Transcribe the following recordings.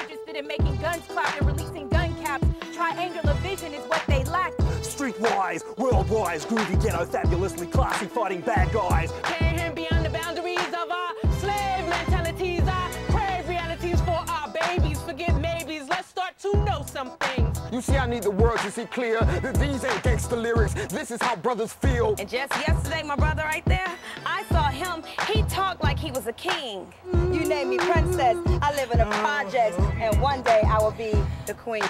interested in making guns clap and releasing gun caps. Triangular vision is what they lack. Streetwise, worldwise, groovy, ghetto, fabulously classy, fighting bad guys. Carrying him beyond the boundaries of our slave mentalities. I crave realities for our babies. Forget maybes, let's start to know some things. You see, I need the words to see clear. These ain't gangster lyrics. This is how brothers feel. And just yesterday, my brother right there, I saw him. He talked like he was a king. You name me princess. I live in the projects, and one day I will be the queen.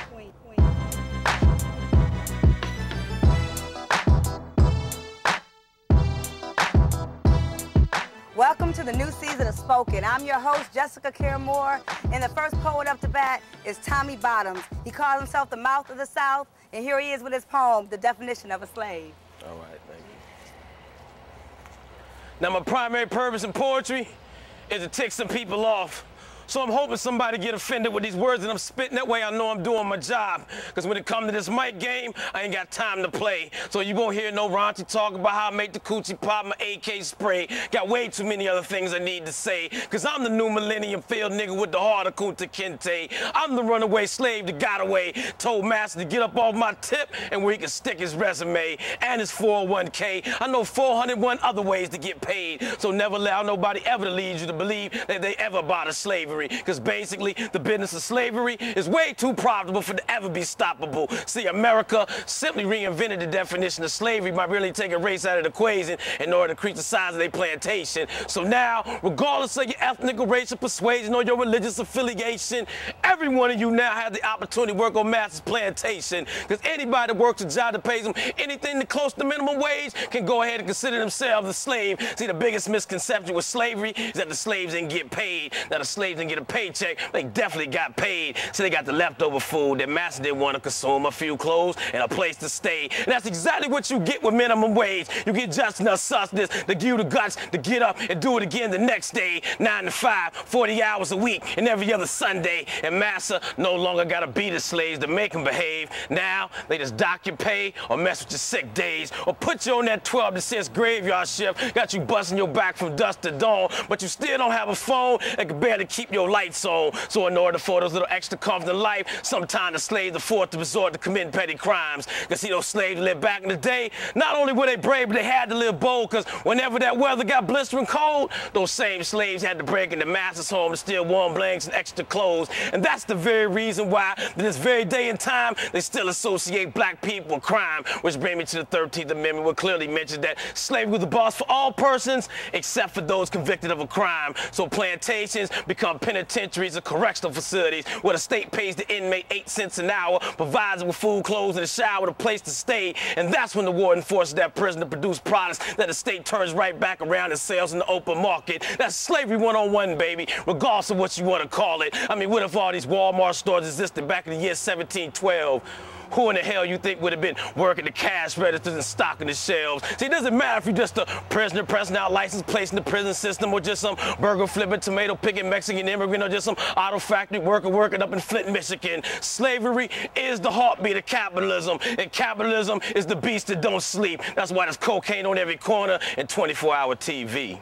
Welcome to the new season of Spoken. I'm your host, Jessica Care Moore, and the first poet up to bat is Tommy Bottoms. He calls himself the mouth of the South, and here he is with his poem, The Definition of a Slave. All right, thank you. Now, my primary purpose in poetry is to tick some people off. So I'm hoping somebody get offended with these words that I'm spitting. That way I know I'm doing my job. Because when it comes to this mic game, I ain't got time to play. So you won't hear no raunchy talk about how I make the coochie pop, my AK spray. Got way too many other things I need to say. Because I'm the new millennium field nigga with the heart of Kunta Kinte. I'm the runaway slave that got away. Told master to get up off my tip and where he can stick his resume and his 401k. I know 401 other ways to get paid. So never allow nobody ever to lead you to believe that they ever bought a slavery. Because basically, the business of slavery is way too profitable for it to ever be stoppable. See, America simply reinvented the definition of slavery by really taking race out of the equation in order to increase the size of their plantation. So now, regardless of your ethnic or racial persuasion or your religious affiliation, every one of you now has the opportunity to work on master's plantation. Because anybody that works a job that pays them anything close to minimum wage can go ahead and consider themselves a slave. See, the biggest misconception with slavery is that the slaves didn't get paid. Now, the slaves didn't get a paycheck. They definitely got paid. So they got the leftover food that master didn't want to consume, a few clothes, and a place to stay. And that's exactly what you get with minimum wage. You get just enough sustenance to give you the guts to get up and do it again the next day, 9 to 5, 40 hours a week, and every other Sunday. And master no longer got to beat his slaves to make them behave. Now, they just dock your pay or mess with your sick days or put you on that 12 to 6 graveyard shift, got you busting your back from dusk to dawn, but you still don't have a phone and can barely keep your lights on. So in order for those little extra comfort in life, sometimes the slaves are forced to resort to committing petty crimes. Because see, those slaves lived back in the day, not only were they brave, but they had to live bold, because whenever that weather got blistering cold, those same slaves had to break into master's home to steal warm blankets and extra clothes. And that's the very reason why, to this very day and time, they still associate black people with crime, which brings me to the 13th Amendment, where clearly mentions that slavery was the boss for all persons except for those convicted of a crime. So plantations become penitentiaries or correctional facilities where the state pays the inmate 8 cents an hour, provides them with food, clothes, and a shower, and a place to stay. And that's when the warden forces that prison to produce products that the state turns right back around and sells in the open market. That's slavery 101, baby, regardless of what you want to call it. I mean, what if all these Walmart stores existed back in the year 1712? Who in the hell you think would have been working the cash registers and stocking the shelves? See, it doesn't matter if you're just a prisoner pressing out license plate in the prison system, or just some burger flipping, tomato picking Mexican immigrant, or just some auto factory worker working up in Flint, Michigan. Slavery is the heartbeat of capitalism, and capitalism is the beast that don't sleep. That's why there's cocaine on every corner and 24-hour TV.